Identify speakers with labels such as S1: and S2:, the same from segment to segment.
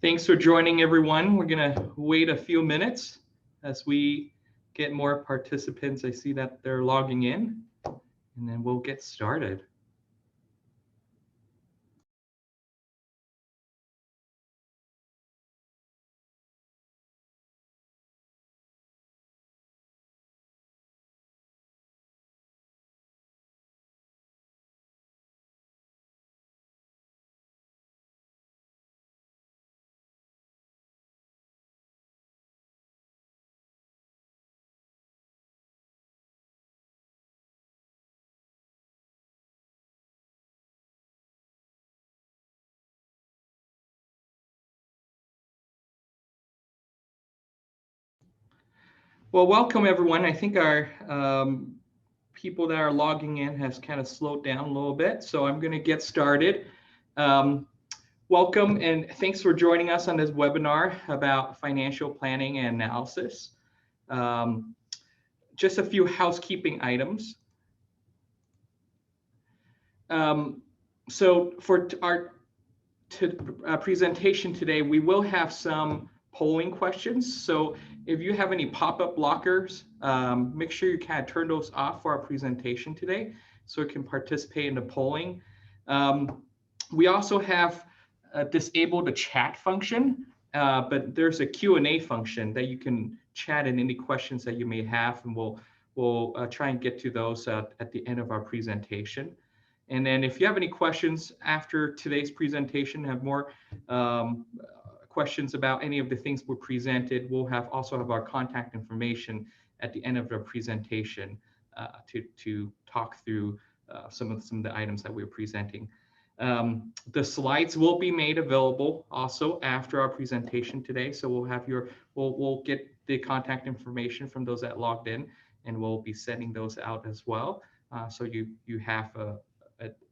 S1: Thanks for joining, everyone. We're going to wait a few minutes as we get more participants. I see that they're logging in, and then we'll get started. Well, welcome, everyone. I think our people that are logging in has kind of slowed down a little bit, so I'm going to get started. Welcome and thanks for joining us on this webinar about financial planning and analysis. Just a few housekeeping items. So for our presentation today, we will have some polling questions. So if you have any pop-up blockers, make sure you kind of turn those off for our presentation today so it can participate in the polling. We also have disabled the chat function, but there's a Q&A function that you can chat in any questions that you may have, and we'll try and get to those at the end of our presentation. And then if you have any questions after today's presentation, have more questions about any of the things we presented, we'll also have our contact information at the end of the presentation to talk through some of the items that we're presenting. The slides will be made available also after our presentation today. So we'll get the contact information from those that logged in, and we'll be sending those out as well. So you have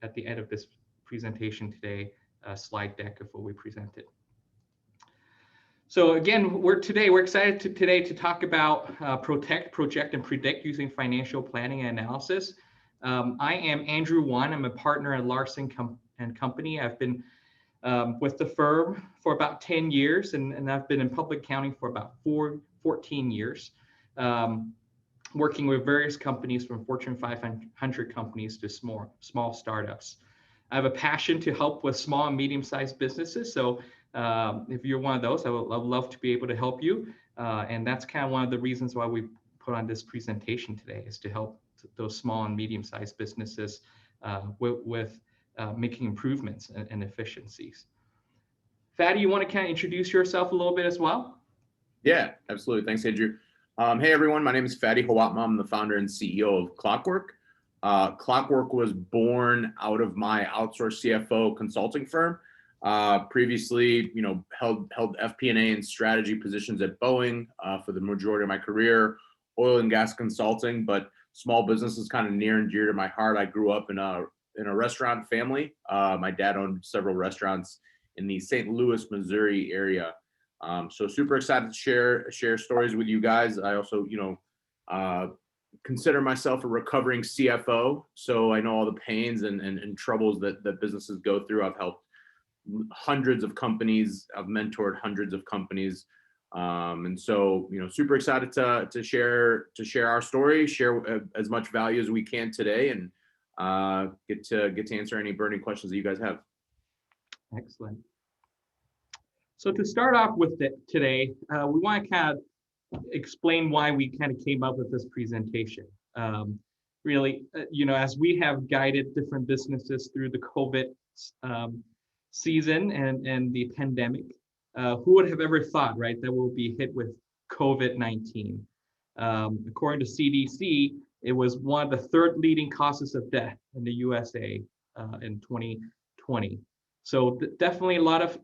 S1: at the end of this presentation today, a slide deck of what we presented. So again, we're excited today to talk about protect, project, and predict using financial planning and analysis. I am Andrew Wan. I'm a partner at Larson and Company. I've been with the firm for about 10 years, and I've been in public accounting for about 14 years. Working with various companies from Fortune 500 companies to small startups. I have a passion to help with small and medium-sized businesses. So if you're one of those, I would love to be able to help you. And that's kind of one of the reasons why we put on this presentation today, is to help those small and medium-sized businesses with making improvements and efficiencies. Fatty, you want to kind of introduce yourself a little bit as well?
S2: Yeah, absolutely. Thanks, Andrew. Hey, everyone. My name is Fatty Hawatma. I'm the founder and CEO of Clockwork. Clockwork was born out of my outsourced CFO consulting firm. Previously, held FP&A and strategy positions at Boeing for the majority of my career, oil and gas consulting, but small business is kind of near and dear to my heart. I grew up in a restaurant family. My dad owned several restaurants in the St. Louis, Missouri area. So super excited to share stories with you guys. I also, consider myself a recovering CFO. So I know all the pains and troubles that businesses go through. I've helped hundreds of companies. I've mentored hundreds of companies. And so, super excited to share our story, share as much value as we can today, and get to answer any burning questions that you guys have.
S1: Excellent. So to start off with today, we want to kind of explain why we kind of came up with this presentation. Really, as we have guided different businesses through the COVID season and the pandemic, who would have ever thought, right, that we'll be hit with COVID-19? According to CDC, it was one of the third leading causes of death in the USA in 2020. So definitely a lot of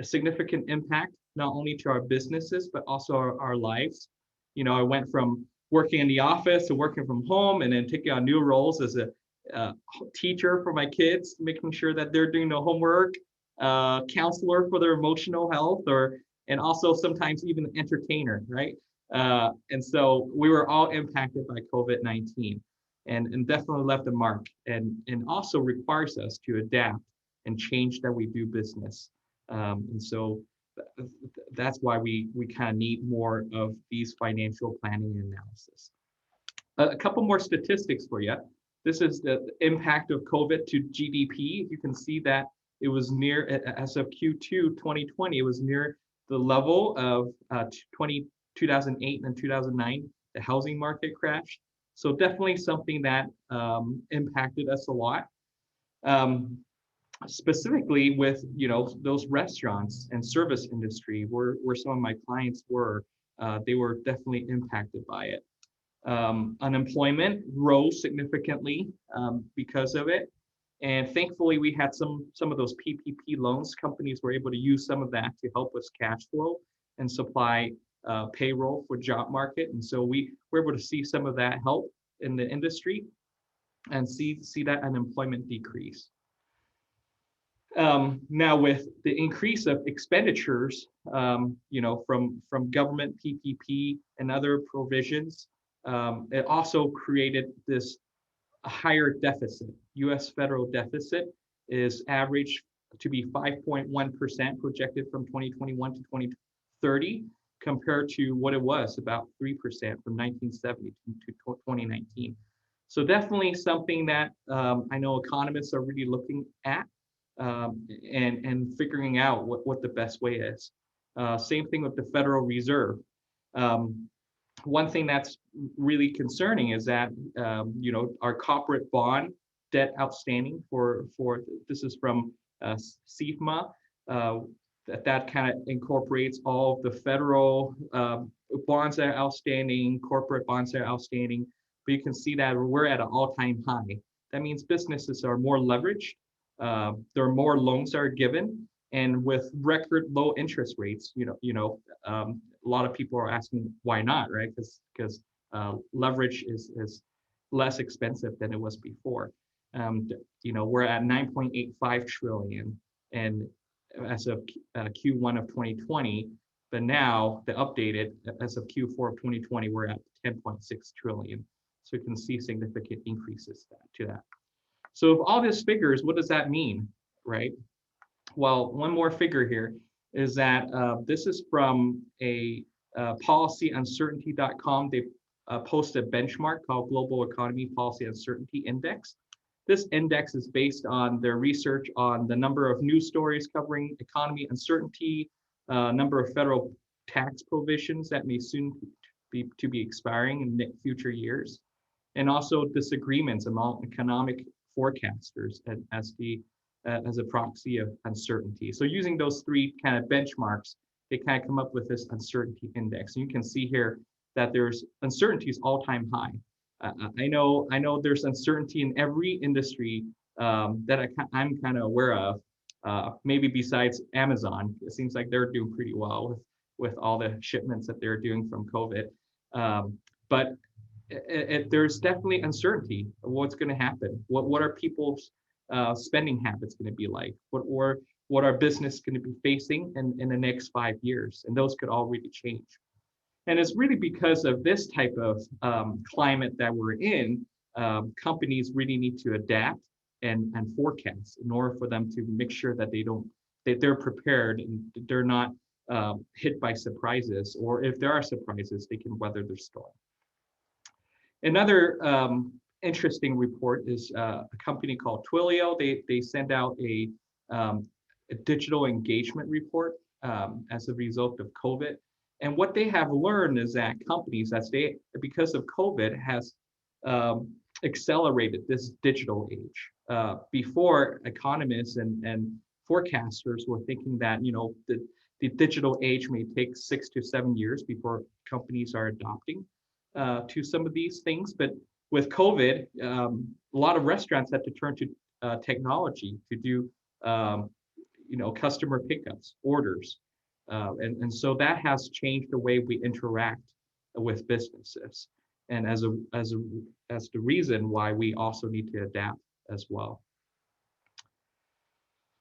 S1: significant impact, not only to our businesses, but also our lives. I went from working in the office to working from home, and then taking on new roles as a teacher for my kids, making sure that they're doing the homework, counselor for their emotional health, and also sometimes even an entertainer, right? And so we were all impacted by COVID-19, and definitely left a mark, and also requires us to adapt and change that we do business. And so that's why we kind of need more of these financial planning and analysis. A couple more statistics for you. This is the impact of COVID to GDP. You can see that it was near, as of Q2 2020, it was near the level of 2008 and 2009, the housing market crash. So definitely something that impacted us a lot. Specifically with those restaurants and service industry where some of my clients were, they were definitely impacted by it. Unemployment rose significantly because of it. And thankfully, we had some of those PPP loans. Companies were able to use some of that to help us cash flow and supply payroll for job market. And so we were able to see some of that help in the industry and see that unemployment decrease. Now with the increase of expenditures, from government PPP and other provisions, it also created this higher deficit. U.S. federal deficit is averaged to be 5.1% projected from 2021 to 2030, compared to what it was, about 3% from 1970 to 2019. So definitely something that I know economists are really looking at and figuring out what the best way is. Same thing with the Federal Reserve. One thing that's really concerning is that our corporate bond debt outstanding for this is from CFMA, that kind of incorporates all of the federal bonds that are outstanding, corporate bonds that are outstanding. But you can see that we're at an all-time high. That means businesses are more leveraged. There are more loans that are given, and with record low interest rates, a lot of people are asking why not, right? Because leverage is less expensive than it was before. We're at 9.85 trillion, and as of Q1 of 2020, but now the updated as of Q4 of 2020, we're at 10.6 trillion. So you can see significant increases to that. So if all this figures, what does that mean, right? Well, one more figure here is that this is from a policyuncertainty.com. They posted a benchmark called Global Economy Policy Uncertainty Index. This index is based on their research on the number of news stories covering economy uncertainty, number of federal tax provisions that may soon be expiring in future years, and also disagreements among economic forecasters as a proxy of uncertainty. So using those three kind of benchmarks, they kind of come up with this uncertainty index. And you can see here that there's uncertainties all-time high. I know there's uncertainty in every industry that I'm kind of aware of. Maybe besides Amazon, it seems like they're doing pretty well with all the shipments that they're doing from COVID. But there's definitely uncertainty of what's going to happen. What are people's spending habits going to be like? What are business going to be facing in the next 5 years? And those could all really change. And it's really because of this type of climate that we're in, companies really need to adapt and forecast in order for them to make sure that they're prepared and they're not hit by surprises, or if there are surprises, they can weather the storm. Another interesting report is a company called Twilio. They send out a digital engagement report as a result of COVID. And what they have learned is that companies, because of COVID, has accelerated this digital age. Before, economists and forecasters were thinking that the digital age may take 6 to 7 years before companies are adopting to some of these things. But with COVID, a lot of restaurants had to turn to technology to do customer pickups, orders. And so that has changed the way we interact with businesses, and as the reason why we also need to adapt as well.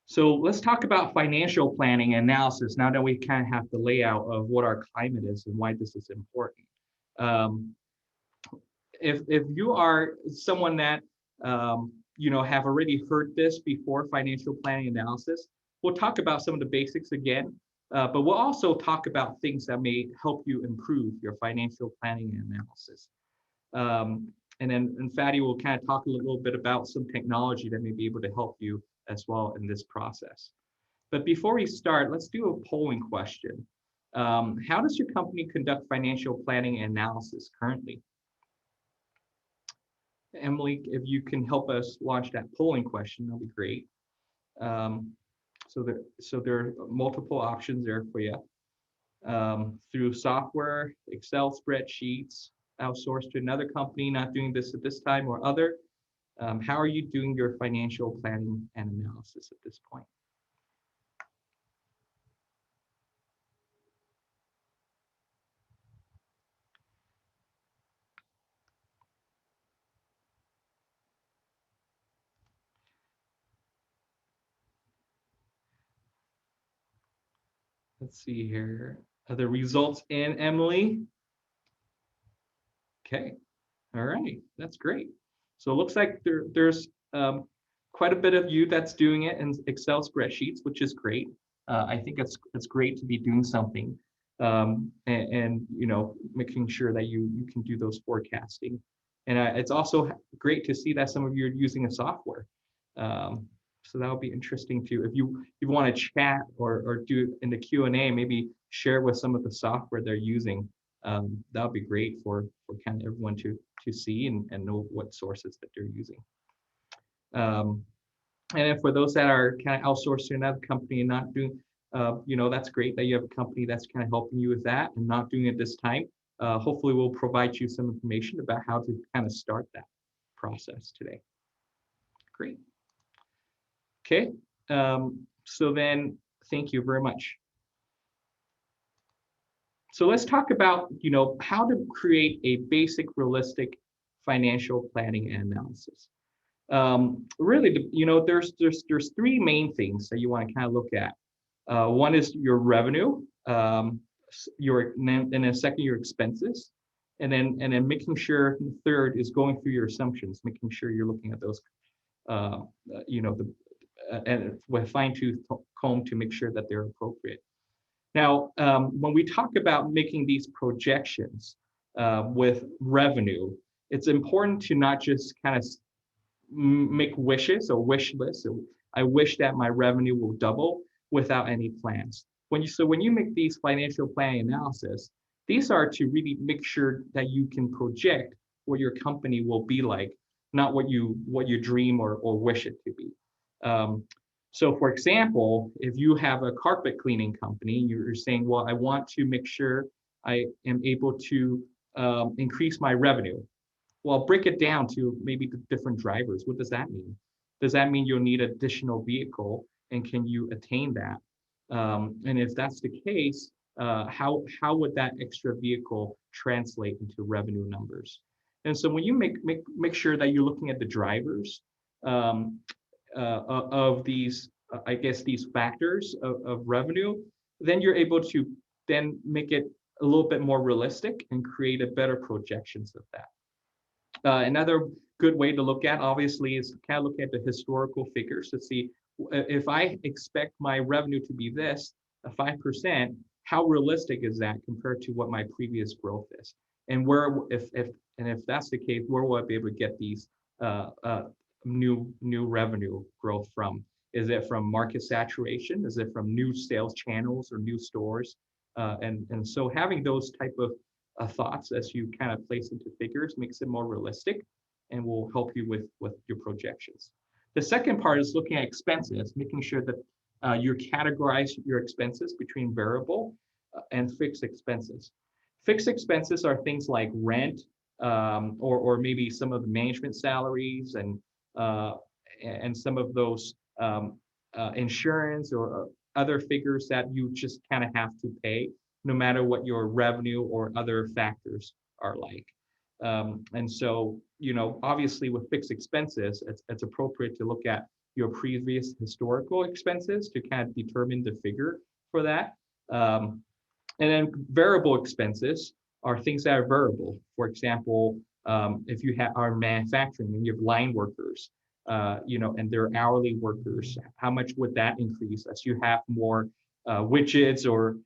S1: So let's talk about financial planning and analysis now that we kind of have the layout of what our climate is and why this is important. If you are someone that have already heard this before, financial planning analysis, we'll talk about some of the basics again. But we'll also talk about things that may help you improve your financial planning and analysis. And then Fatty will kind of talk a little bit about some technology that may be able to help you as well in this process. But before we start, let's do a polling question. How does your company conduct financial planning and analysis currently? Emily, if you can help us launch that polling question, that'll be great. So there are multiple options there for you. Through software, Excel spreadsheets, outsourced to another company, not doing this at this time, or other. How are you doing your financial planning and analysis at this point? Let's see here. Are the results in, Emily? Okay. All right. That's great. So it looks like there's quite a bit of you that's doing it in Excel spreadsheets, which is great. I think it's great to be doing something and you know, making sure that you can do those forecasting. And it's also great to see that some of you are using a software. So that'll be interesting too. If you want to chat or do in the Q&A, maybe share with some of the software they're using. That'll be great for kind of everyone to see and know what sources that they're using. And then for those that are kind of outsourced to another company and not doing, you know, that's great that you have a company that's kind of helping you with that and not doing it this time. Hopefully we'll provide you some information about how to kind of start that process today. Great. Okay, so then thank you very much. So let's talk about, you know, how to create a basic, realistic financial planning and analysis. Really, you know, there's three main things that you want to kind of look at. One is your revenue, and then second, your expenses, and then making sure the third is going through your assumptions, making sure you're looking at those, you know, and with fine-tooth comb to make sure that they're appropriate. Now, when we talk about making these projections with revenue, it's important to not just kind of make wishes or wish lists. So I wish that my revenue will double without any plans. When you make these financial planning analysis, these are to really make sure that you can project what your company will be like, not what you dream or wish it to be. So for example, if you have a carpet cleaning company, you're saying, well, I want to make sure I am able to increase my revenue. Well, break it down to maybe the different drivers. What does that mean? Does that mean you'll need additional vehicle, and can you attain that? And if that's the case, how would that extra vehicle translate into revenue numbers? And so when you make sure that you're looking at the drivers of these, I guess, these factors of revenue, then you're able to then make it a little bit more realistic and create a better projections of that. Another good way to look at, obviously, is to kind of look at the historical figures to see if I expect my revenue to be this, 5%, how realistic is that compared to what my previous growth is? And where, if that's the case, where will I be able to get these new revenue growth from? Is it from market saturation? Is it from new sales channels or new stores? And so having those type of thoughts as you kind of place into figures makes it more realistic and will help you with your projections. The second part is looking at expenses, making sure that you categorize your expenses between variable and fixed expenses. Fixed expenses are things like rent, or maybe some of the management salaries and some of those insurance or other figures that you just kind of have to pay, no matter what your revenue or other factors are like. And so, you know, obviously with fixed expenses, it's appropriate to look at your previous historical expenses to kind of determine the figure for that. And then variable expenses are things that are variable. For example, if you are manufacturing and you have line workers, you know, and they're hourly workers, how much would that increase as you have more widgets or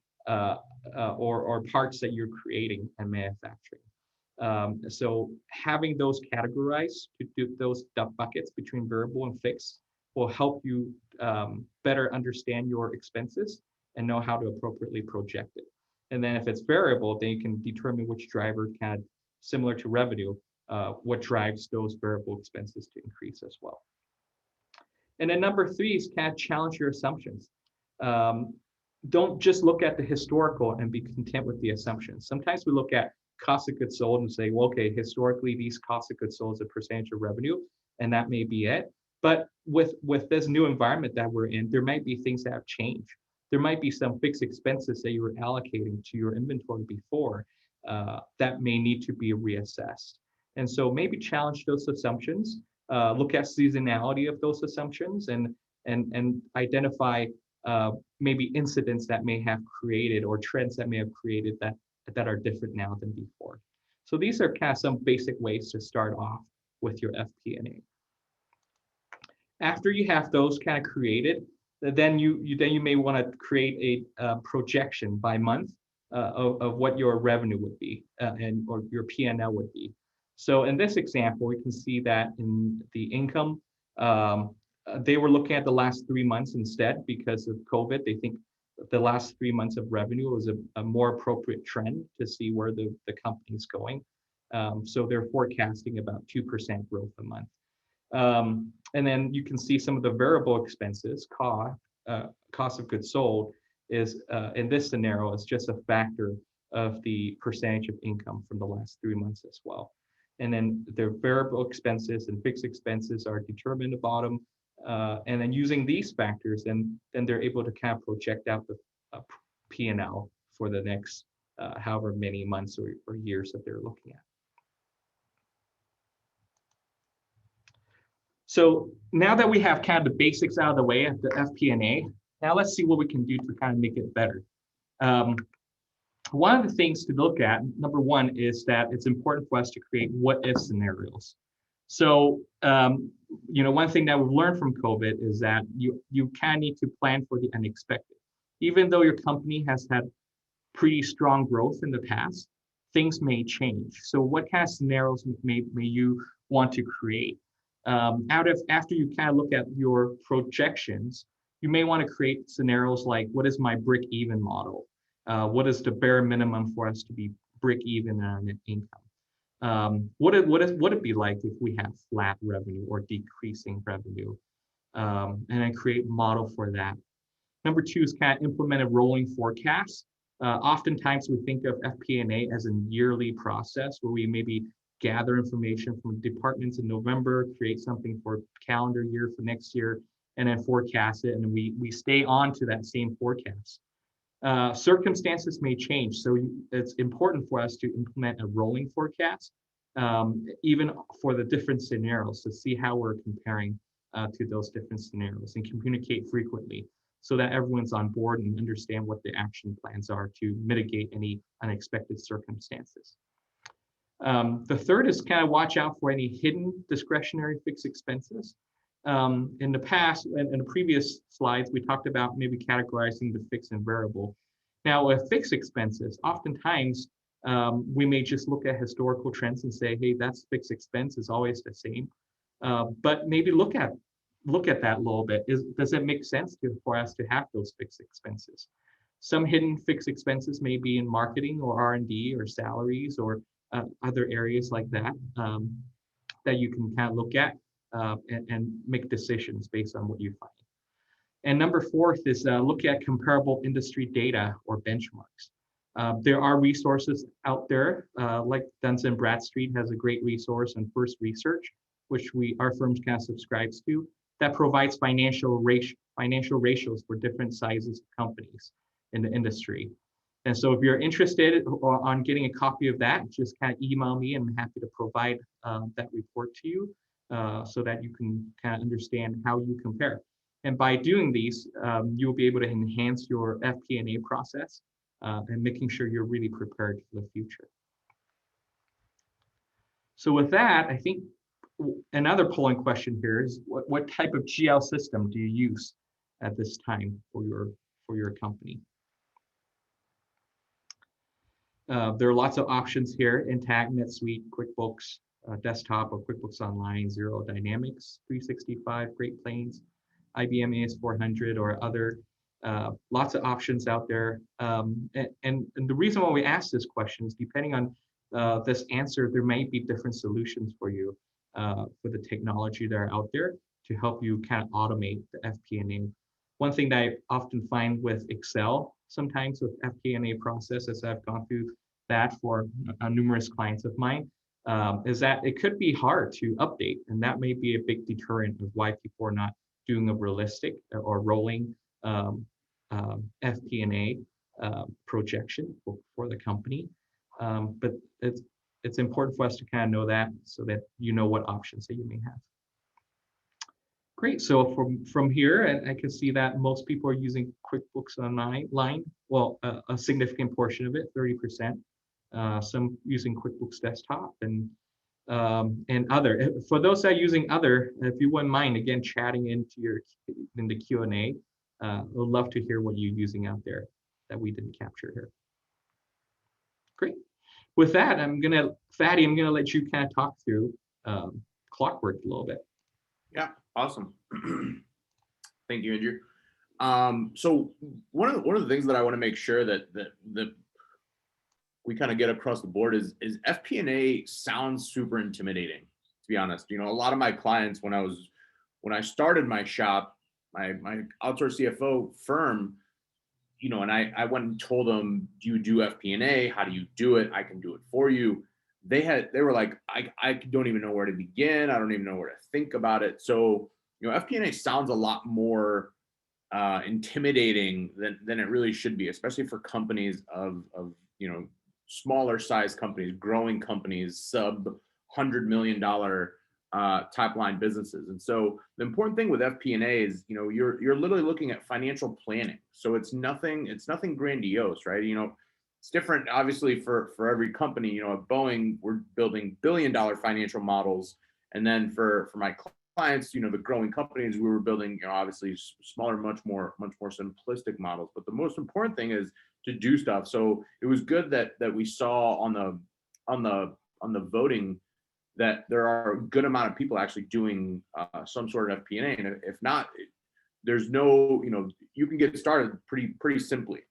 S1: parts that you're creating and manufacturing. So having those categorized to do those buckets between variable and fixed will help you better understand your expenses and know how to appropriately project it. And then if it's variable, then you can determine which driver kind of similar to revenue, what drives those variable expenses to increase as well. And then number 3 is kind of challenge your assumptions. Don't just look at the historical and be content with the assumptions. Sometimes we look at cost of goods sold and say, well, okay, historically, these cost of goods sold is a percentage of revenue, and that may be it. But with this new environment that we're in, there might be things that have changed. There might be some fixed expenses that you were allocating to your inventory before that may need to be reassessed. And so maybe challenge those assumptions, look at seasonality of those assumptions, and identify maybe incidents that may have created or trends that may have created that are different now than before. So these are kind of some basic ways to start off with your FP&A. After you have those kind of created, then you may want to create a projection by month of what your revenue would be or your P&L would be. So in this example, we can see that in the income, they were looking at the last 3 months instead because of COVID. They think the last 3 months of revenue was a more appropriate trend to see where the company is going. So they're forecasting about 2% growth a month. And then you can see some of the variable expenses, cost of goods sold, is in this scenario is just a factor of the percentage of income from the last 3 months as well. And then their variable expenses and fixed expenses are determined at the bottom. And then using these factors, then they're able to kind of project out the P&L for the next however many months or years that they're looking at. So now that we have kind of the basics out of the way of the FP&A, now let's see what we can do to kind of make it better. One of the things to look at, number one, is that it's important for us to create what-if scenarios. So, one thing that we've learned from COVID is that you kind of need to plan for the unexpected. Even though your company has had pretty strong growth in the past, things may change. So what kind of scenarios may you want to create? After you kind of look at your projections, you may want to create scenarios like, what is my break-even model? What is the bare minimum for us to be break-even on net income? What would it be like if we have flat revenue or decreasing revenue? And then create a model for that. Number 2 is kind of implement a rolling forecast. Oftentimes we think of FP&A as a yearly process where we maybe gather information from departments in November, create something for calendar year for next year, and then forecast it, and we stay on to that same forecast. Circumstances may change, so it's important for us to implement a rolling forecast, even for the different scenarios, to see how we're comparing to those different scenarios, and communicate frequently so that everyone's on board and understand what the action plans are to mitigate any unexpected circumstances. The third is kind of watch out for any hidden discretionary fixed expenses. In the past, in the previous slides, we talked about maybe categorizing the fixed and variable. Now, with fixed expenses, oftentimes we may just look at historical trends and say, hey, that's fixed expense is always the same. But maybe look at that a little bit. Does it make sense for us to have those fixed expenses? Some hidden fixed expenses may be in marketing or R&D or salaries or other areas like that that you can kind of look at and make decisions based on what you find. And number 4 is look at comparable industry data or benchmarks. There are resources out there, like Duns & Bradstreet has a great resource on First Research, which our firm kind of subscribes to, that provides financial ratios for different sizes of companies in the industry. And so if you're interested on getting a copy of that, just kind of email me and I'm happy to provide that report to you so that you can kind of understand how you compare. And by doing these, you'll be able to enhance your FP&A process and making sure you're really prepared for the future. So with that, I think another polling question here is what type of GL system do you use at this time for for your company. There are lots of options here: Intacct, NetSuite, QuickBooks Desktop, or QuickBooks Online, Xero, Dynamics 365, Great Plains, IBM AS400, or other. Lots of options out there. And the reason why we ask this question is depending on this answer, there may be different solutions for you for the technology that are out there to help you kind of automate the FP&A. One thing that I often find with Excel, sometimes with FP&A processes, I've gone through that for numerous clients of mine, is that it could be hard to update, and that may be a big deterrent of why people are not doing a realistic or rolling FP&A projection for the company. But it's important for us to kind of know that so that you know what options that you may have. Great. So from here, I can see that most people are using QuickBooks Online. Well, a significant portion of it, 30%. Some using QuickBooks Desktop and other. For those that are using other, if you wouldn't mind again chatting in the Q&A, we'd love to hear what you're using out there that we didn't capture here. Great. With that, Fatty, I'm gonna let you kind of talk through Clockwork a little bit.
S2: Yeah, awesome. Thank you, Andrew. So one of the things that I want to make sure that we kind of get across the board is FP&A sounds super intimidating, to be honest. You know, a lot of my clients, when I started my shop, my outsourced CFO firm, you know, and I went and told them, do you do FP&A? How do you do it? I can do it for you. They were like, I don't even know where to begin. I don't even know where to think about it. So, you know, FP&A sounds a lot more intimidating than it really should be, especially for companies of you know, smaller size companies, growing companies, sub $100 million top line businesses. And so the important thing with FP&A is, you know, you're literally looking at financial planning. So it's nothing grandiose, right? You know, it's different, obviously, for every company. You know, at Boeing, we're building billion-dollar financial models. And then for my clients, you know, the growing companies, we were building, you know, obviously smaller, much more simplistic models. But the most important thing is to do stuff. So it was good that we saw on the voting that there are a good amount of people actually doing some sort of FP&A. And if not, there's no, you know, you can get started pretty simply.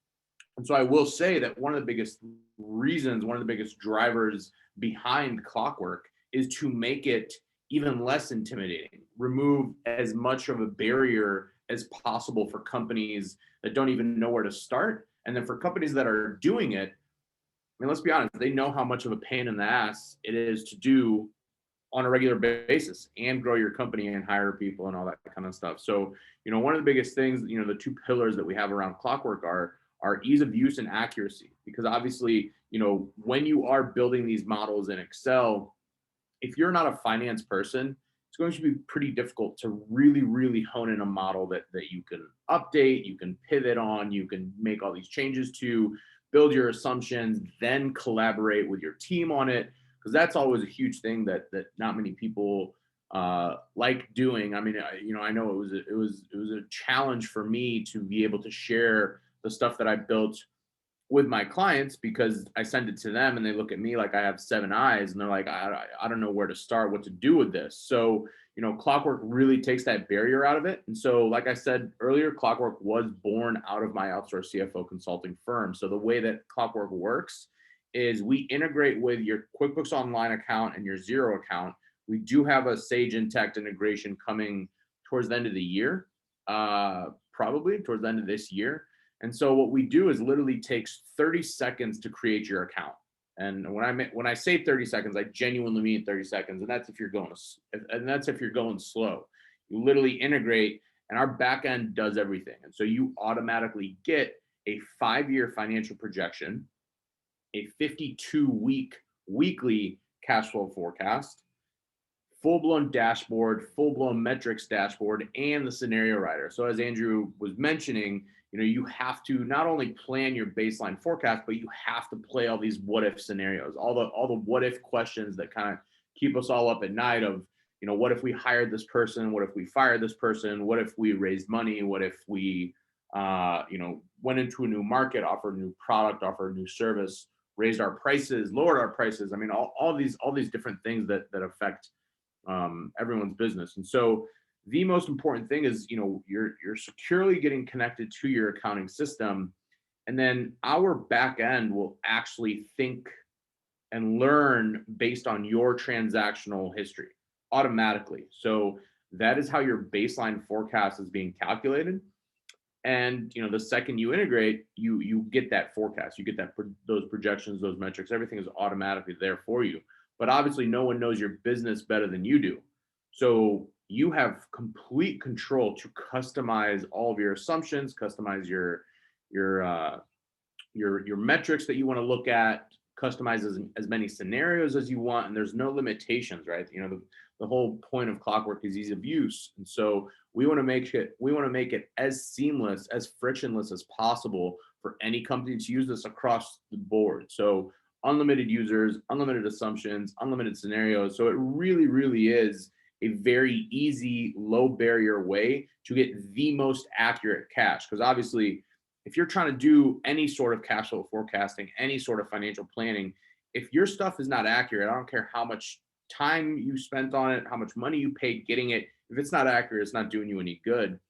S2: And so I will say that one of the biggest drivers behind Clockwork is to make it even less intimidating, remove as much of a barrier as possible for companies that don't even know where to start. And then for companies that are doing it, I mean, let's be honest, they know how much of a pain in the ass it is to do on a regular basis and grow your company and hire people and all that kind of stuff. So, you know, one of the biggest things, you know, the two pillars that we have around Clockwork are ease of use and accuracy. Because obviously, you know, when you are building these models in Excel, if you're not a finance person, it's going to be pretty difficult to really hone in a model that you can update, you can pivot on, you can make all these changes to, build your assumptions, then collaborate with your team on it. Because that's always a huge thing that not many people like doing. I mean, you know, I know it was a challenge for me to be able to share the stuff that I built with my clients, because I send it to them and they look at me like I have 7 eyes and they're like, I don't know where to start, what to do with this. So, you know, Clockwork really takes that barrier out of it. And so, like I said earlier, Clockwork was born out of my outsourced CFO consulting firm. So the way that Clockwork works is we integrate with your QuickBooks Online account and your Xero account. We do have a Sage Intacct integration coming towards the end of the year, probably towards the end of this year. And so what we do is literally takes 30 seconds to create your account. And when I say 30 seconds, I genuinely mean 30 seconds. And that's if you're going slow. You literally integrate, and our back end does everything. And so you automatically get a 5-year financial projection, a 52-week weekly cash flow forecast, full-blown dashboard, full-blown metrics dashboard, and the scenario writer. So as Andrew was mentioning, you know, you have to not only plan your baseline forecast, but you have to play all these what if scenarios, all the what if questions that kind of keep us all up at night of, you know, what if we hired this person? What if we fired this person? What if we raised money? What if we went into a new market, offered a new product, offered a new service, raised our prices, lowered our prices. I mean, all these different things that affect everyone's business. And so the most important thing is, you're securely getting connected to your accounting system, and then our back end will actually think and learn based on your transactional history automatically. So that is how your baseline forecast is being calculated. And the second you integrate, you get that forecast, you get those projections, those metrics, everything is automatically there for you. But obviously no one knows your business better than you do. So you have complete control to customize all of your assumptions, customize your metrics that you want to look at, customize as many scenarios as you want, and there's no limitations, right? The whole point of Clockwork is ease of use, and so we want to make it as seamless, as frictionless as possible for any company to use this across the board. So unlimited users, unlimited assumptions, unlimited scenarios. So it really, really is a very easy, low barrier way to get the most accurate cash. Because obviously, if you're trying to do any sort of cash flow forecasting, any sort of financial planning, if your stuff is not accurate, I don't care how much time you spent on it, how much money you paid getting it. If it's not accurate, it's not doing you any good.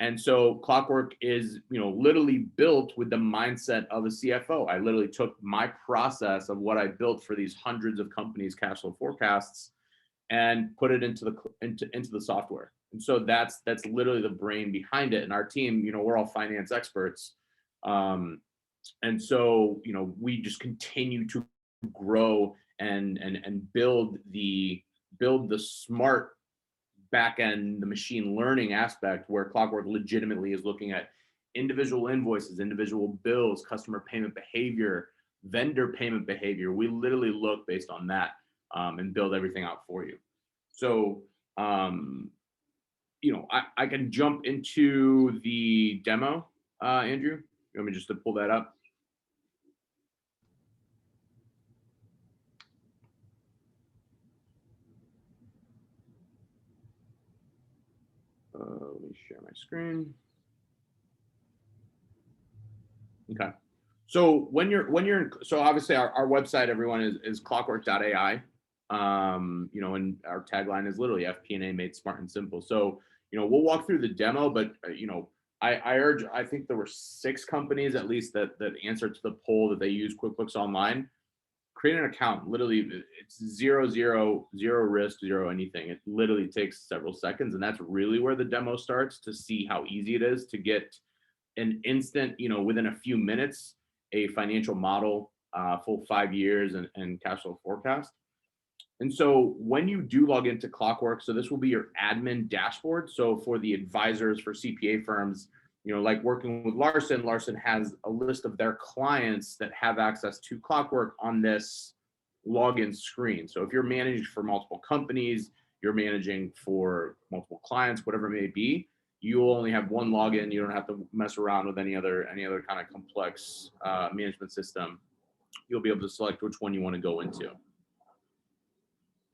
S2: And so Clockwork is, literally built with the mindset of a CFO. I literally took my process of what I built for these hundreds of companies' cash flow forecasts and put it into the software. And so that's literally the brain behind it. And our team, we're all finance experts. And so, we just continue to grow and build the smart back end, the machine learning aspect, where Clockwork legitimately is looking at individual invoices, individual bills, customer payment behavior, vendor payment behavior. We literally look based on that and build everything out for you. So, I can jump into the demo, Andrew. You want me just to pull that up? Let me share my screen. Okay. So so obviously our website, everyone, is clockwork.ai. And our tagline is literally FP&A made smart and simple. So, we'll walk through the demo, but I think there were 6 companies at least that answered to the poll that they use QuickBooks Online. Create an account. Literally, it's zero risk, zero anything. It literally takes several seconds, and that's really where the demo starts, to see how easy it is to get an instant, within a few minutes, a financial model, full 5 years and cash flow forecast. And so when you do log into Clockwork, so this will be your admin dashboard. So for the advisors, for CPA firms, like working with Larson, Larson has a list of their clients that have access to Clockwork on this login screen. So if you're managing for multiple companies, you're managing for multiple clients, whatever it may be, you'll only have one login. You don't have to mess around with any other kind of complex management system. You'll be able to select which one you want to go into.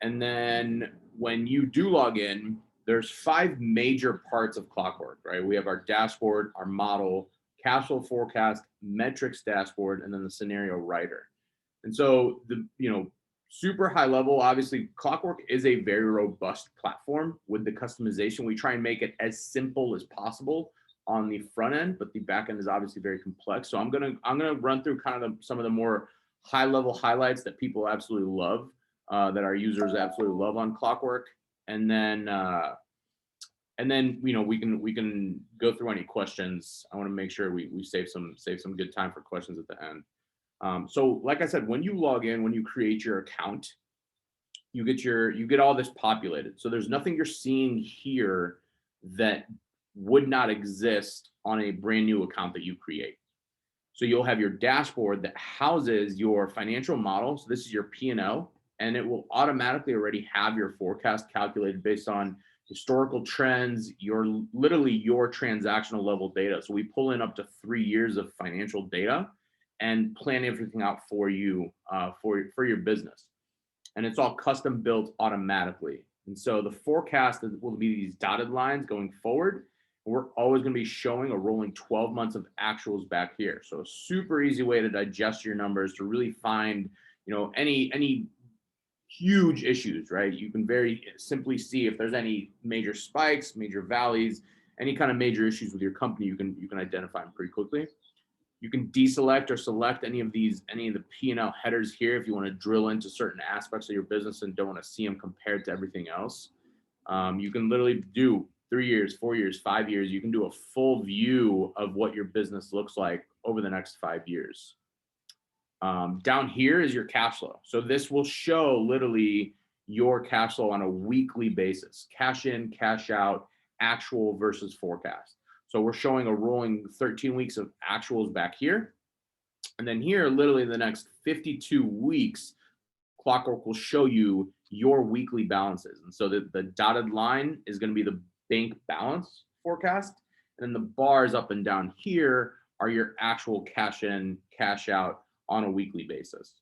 S2: And then when you do log in, there's 5 major parts of Clockwork, right? We have our dashboard, our model, cash flow forecast, metrics dashboard, and then the scenario writer. And so super high level, obviously Clockwork is a very robust platform. With the customization, we try and make it as simple as possible on the front end, but the back end is obviously very complex. So I'm gonna run through kind of some of the more high level highlights that people absolutely love, that our users absolutely love on Clockwork, and then we can go through any questions. I want to make sure we save some good time for questions at the end. So like I said, when you log in, when you create your account, you get all this populated. So there's nothing you're seeing here that would not exist on a brand new account that you create. So you'll have your dashboard that houses your financial model. So this is your P&L, and it will automatically already have your forecast calculated based on historical trends, your transactional level data. So we pull in up to 3 years of financial data and plan everything out for you, for your business. And it's all custom built automatically. And so the forecast will be these dotted lines going forward. We're always going to be showing a rolling 12 months of actuals back here. So a super easy way to digest your numbers, to really find, any huge issues, right? You can very simply see if there's any major spikes, major valleys, any kind of major issues with your company. You can identify them pretty quickly. You can deselect or select any of the P&L headers here if you want to drill into certain aspects of your business and don't want to see them compared to everything else. You can literally do 3 years, 4 years, 5 years. You can do a full view of what your business looks like over the next 5 years. Down here is your cash flow. So this will show literally your cash flow on a weekly basis, cash in, cash out, actual versus forecast. So we're showing a rolling 13 weeks of actuals back here. And then here, literally the next 52 weeks, Clockwork will show you your weekly balances. And so the dotted line is going to be the bank balance forecast. And then the bars up and down here are your actual cash in, cash out on a weekly basis.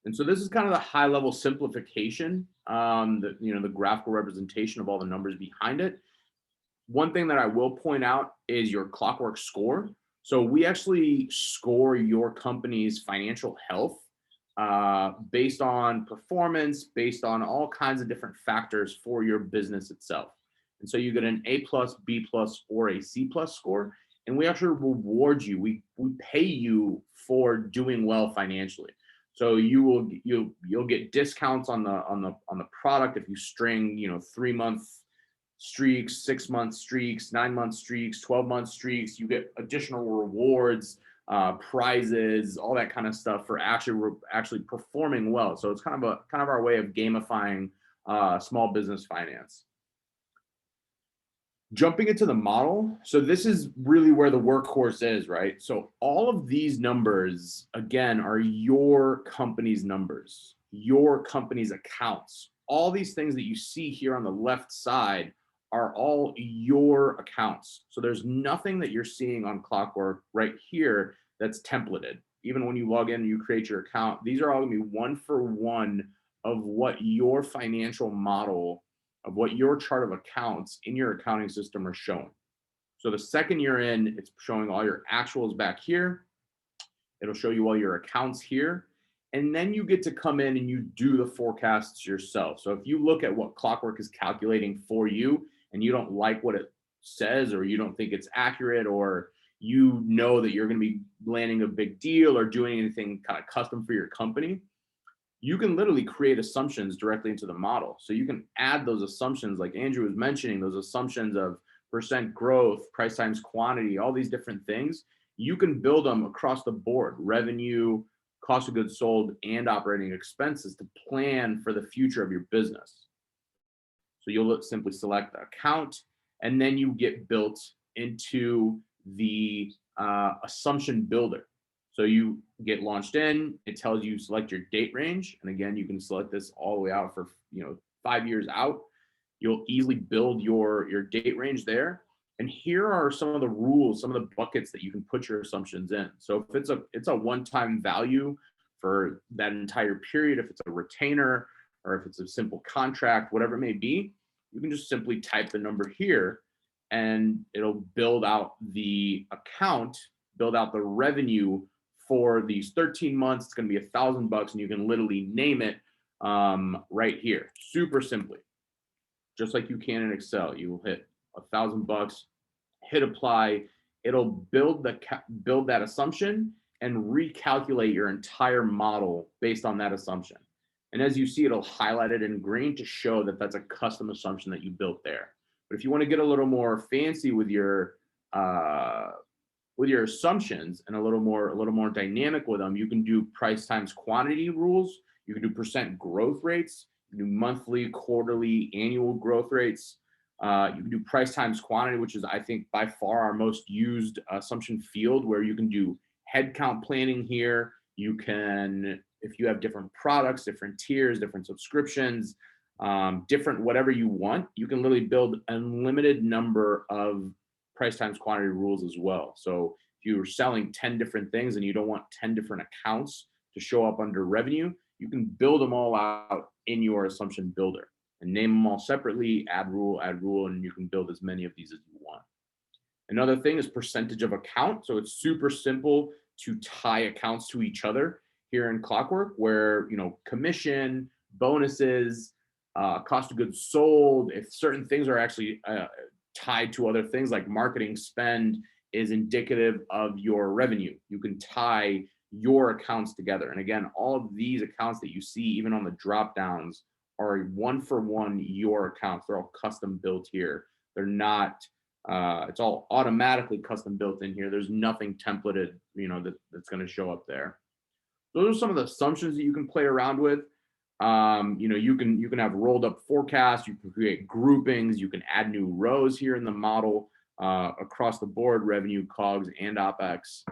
S2: And so this is kind of the high level simplification, the graphical representation of all the numbers behind it. One thing that I will point out is your Clockwork score. So we actually score your company's financial health based on performance, based on all kinds of different factors for your business itself. And so you get an A+, B+, or a C+ score, and we actually reward you. We pay you for doing well financially. So you'll get discounts on the product if you string 3-month streaks, 6-month streaks, 9-month streaks, 12-month streaks. You get additional rewards, prizes, all that kind of stuff for actually performing well. So it's kind of our way of gamifying small business finance. Jumping into the model. So this is really where the workhorse is, right? So all of these numbers, again, are your company's numbers, your company's accounts. All these things that you see here on the left side are all your accounts. So there's nothing that you're seeing on Clockwork right here that's templated. Even when you log in and you create your account, these are all going to be one for one of what your financial model, of what your chart of accounts in your accounting system are showing. So the second you're in, it's showing all your actuals back here. It'll show you all your accounts here. And then you get to come in and you do the forecasts yourself. So if you look at what Clockwork is calculating for you and you don't like what it says, or you don't think it's accurate, or you know that you're going to be landing a big deal or doing anything kind of custom for your company, you can literally create assumptions directly into the model. So you can add those assumptions, like Andrew was mentioning, those assumptions of percent growth, price times quantity, all these different things. You can build them across the board: revenue, cost of goods sold, and operating expenses, to plan for the future of your business. So you'll simply select the account, and then you get built into the assumption builder. So you get launched in, it tells you select your date range. And again, you can select this all the way out for 5 years out. You'll easily build your date range there. And here are some of the rules, some of the buckets that you can put your assumptions in. So if it's a one-time value for that entire period, if it's a retainer, or if it's a simple contract, whatever it may be, you can just simply type the number here and it'll build out the account, build out the revenue for these 13 months. It's going to be $1,000, and you can literally name it right here, super simply, just like you can in Excel. You will hit $1,000, hit apply. It'll build that assumption and recalculate your entire model based on that assumption. And as you see, it'll highlight it in green to show that that's a custom assumption that you built there. But if you want to get a little more fancy with your assumptions and a little more dynamic with them, you can do price times quantity rules. You can do percent growth rates. You can do monthly, quarterly, annual growth rates. You can do price times quantity, which is, I think, by far our most used assumption field, where you can do headcount planning here. You can, if you have different products, different tiers, different subscriptions, different whatever you want, you can literally build an unlimited number of price times quantity rules as well. So if you're selling 10 different things and you don't want 10 different accounts to show up under revenue, you can build them all out in your assumption builder. and name them all separately, add rule, and you can build as many of these as you want. Another thing is percentage of account. So it's super simple to tie accounts to each other here in Clockwork, where, commission, bonuses, cost of goods sold, if certain things are actually tied to other things like marketing spend is indicative of your revenue, you can tie your accounts together. And again, all of these accounts that you see, even on the drop downs, are one for one your accounts. They're all custom built here. They're not, it's all automatically custom built in here. There's nothing templated, that's going to show up there. Those are some of the assumptions that you can play around with. You can have rolled up forecasts, you can create groupings, you can add new rows here in the model, across the board, revenue, COGS, and OpEx.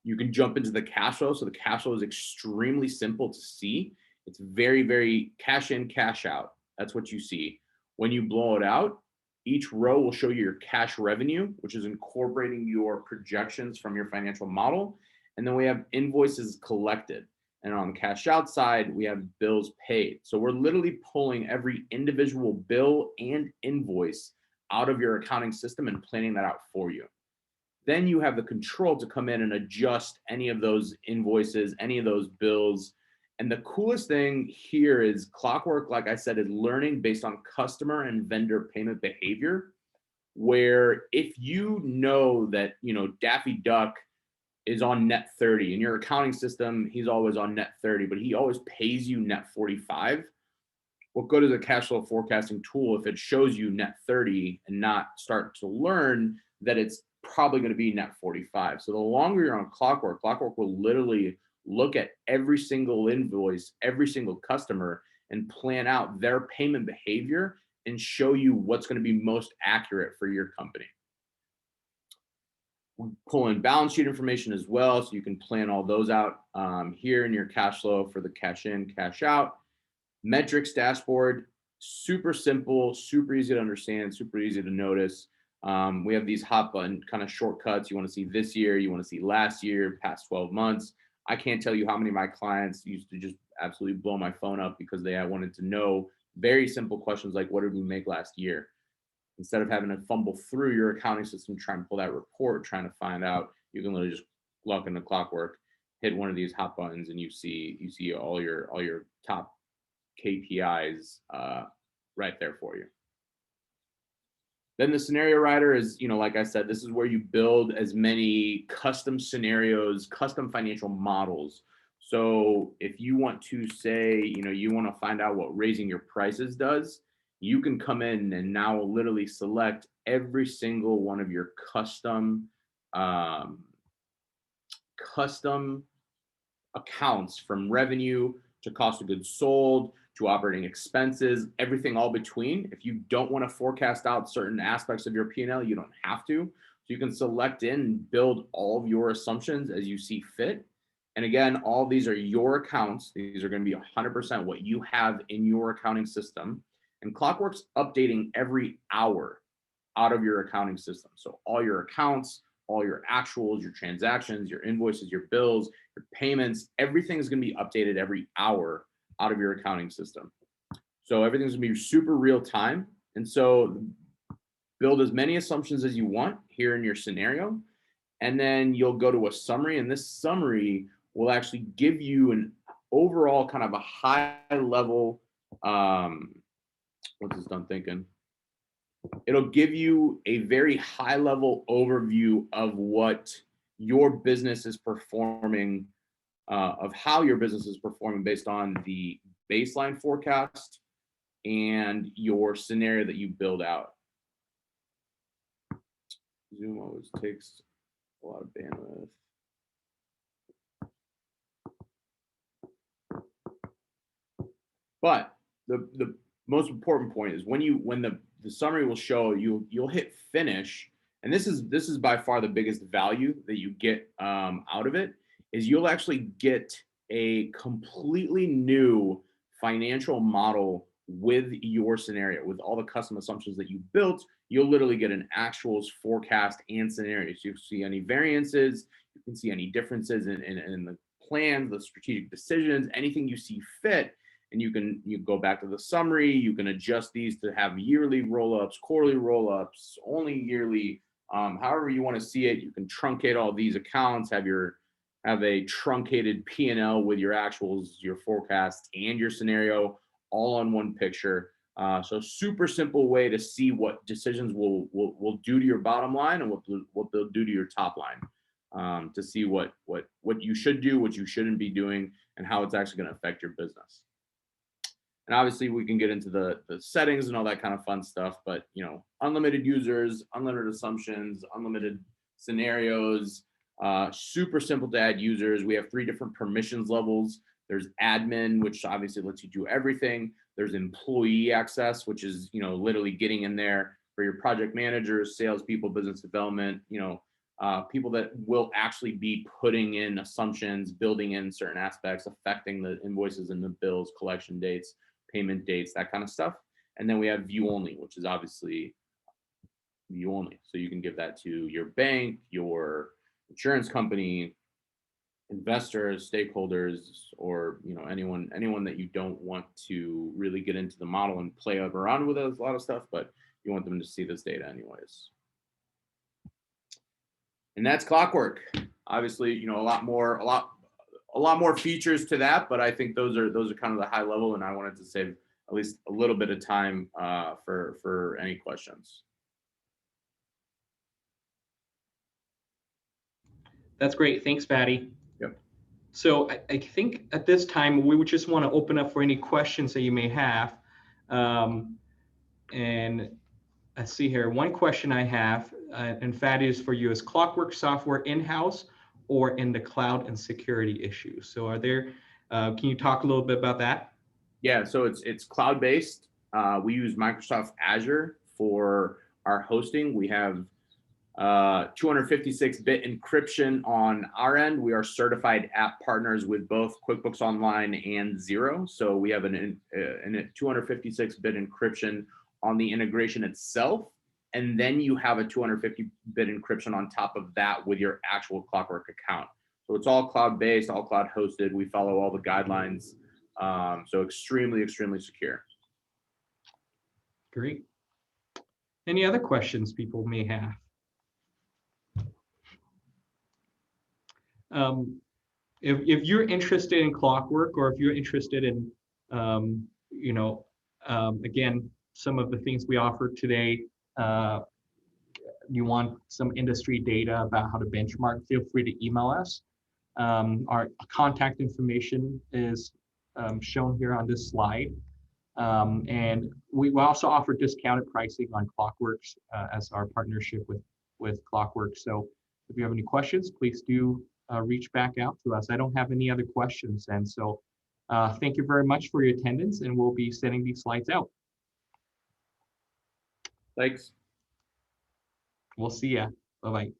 S2: You can jump into the cash flow. So the cash flow is extremely simple to see. It's very, very cash in, cash out. That's what you see. When you blow it out, each row will show you your cash revenue, which is incorporating your projections from your financial model. And then we have invoices collected. And on the cash out side, we have bills paid. So we're literally pulling every individual bill and invoice out of your accounting system and planning that out for you. Then you have the control to come in and adjust any of those invoices, any of those bills. And the coolest thing here is Clockwork, like I said, is learning based on customer and vendor payment behavior, where if you know that, Daffy Duck is on net 30 in your accounting system, he's always on net 30, but he always pays you net 45. What good is a cash flow forecasting tool if it shows you net 30 and not start to learn that it's probably going to be net 45? So the longer you're on Clockwork will literally look at every single invoice, every single customer, and plan out their payment behavior and show you what's going to be most accurate for your company. We pull in balance sheet information as well, so you can plan all those out here in your cash flow for the cash in, cash out. Metrics dashboard, super simple, super easy to understand, super easy to notice. We have these hot button kind of shortcuts. You want to see this year, you want to see last year, past 12 months. I can't tell you how many of my clients used to just absolutely blow my phone up because they wanted to know very simple questions like, what did we make last year? Instead of having to fumble through your accounting system, trying to pull that report, trying to find out, you can literally just log into Clockwork, hit one of these hot buttons, and you see all your top KPIs right there for you. Then the scenario writer is, like I said, this is where you build as many custom scenarios, custom financial models. So if you want to say, you want to find out what raising your prices does, you can come in and now literally select every single one of your custom accounts, from revenue to cost of goods sold to operating expenses, everything all between. If you don't want to forecast out certain aspects of your P&L, you don't have to. So you can select in and build all of your assumptions as you see fit. And again, all these are your accounts. These are going to be 100% what you have in your accounting system. And Clockwork's updating every hour out of your accounting system. So all your accounts, all your actuals, your transactions, your invoices, your bills, your payments, everything is going to be updated every hour out of your accounting system. So everything's going to be super real time. And so build as many assumptions as you want here in your scenario. And then you'll go to a summary, and this summary will actually give you an overall kind of a high level, once it's done thinking, it'll give you a very high level overview of what your business is performing, of how your business is performing based on the baseline forecast and your scenario that you build out. Zoom always takes a lot of bandwidth. But the most important point is when the summary will show you'll hit finish, and this is by far the biggest value that you get out of it, is you'll actually get a completely new financial model with your scenario, with all the custom assumptions that you built. You'll literally get an actuals forecast and scenarios. You can see any variances, you can see any differences in the plans, the strategic decisions, anything you see fit. and you go back to the summary. You can adjust these to have yearly roll-ups, quarterly roll-ups, only yearly, however you want to see it. You can truncate all these accounts, have a truncated P&L with your actuals, your forecasts, and your scenario all on one picture. So super simple way to see what decisions will do to your bottom line and what they'll do to your top line, to see what you should do, what you shouldn't be doing, and how it's actually going to affect your business. And obviously we can get into the settings and all that kind of fun stuff, but unlimited users, unlimited assumptions, unlimited scenarios, super simple to add users. We have 3 different permissions levels. There's admin, which obviously lets you do everything. There's employee access, which is, literally getting in there for your project managers, salespeople, business development, people that will actually be putting in assumptions, building in certain aspects, affecting the invoices and the bills, collection dates, payment dates, that kind of stuff. And then we have view only, which is obviously view only. So you can give that to your bank, your insurance company, investors, stakeholders, or anyone that you don't want to really get into the model and play around with a lot of stuff, but you want them to see this data anyways. And that's Clockwork. Obviously, a lot more features to that, but I think those are kind of the high level, and I wanted to save at least a little bit of time for any questions.
S1: That's great. Thanks, Fatty.
S2: Yep.
S1: So I think at this time, we would just want to open up for any questions that you may have. And let's see here. One question I have, and Fatty, is for you: is Clockwork software in-house or in the cloud and security issues? So can you talk a little bit about that?
S2: Yeah, so it's cloud-based. We use Microsoft Azure for our hosting. We have 256-bit encryption on our end. We are certified app partners with both QuickBooks Online and Xero. So we have a 256-bit encryption on the integration itself. And then you have a 250-bit encryption on top of that with your actual Clockwork account. So it's all cloud-based, all cloud hosted. We follow all the guidelines. So extremely, extremely secure.
S1: Great. Any other questions people may have? If you're interested in Clockwork, or if you're interested in, again, some of the things we offer today, you want some industry data about how to benchmark, feel free to email us. Our contact information is shown here on this slide. And we also offer discounted pricing on Clockworks as our partnership with Clockwork. So if you have any questions, please do reach back out to us. I don't have any other questions. And so thank you very much for your attendance, and we'll be sending these slides out.
S2: Thanks.
S1: We'll see ya. Bye-bye.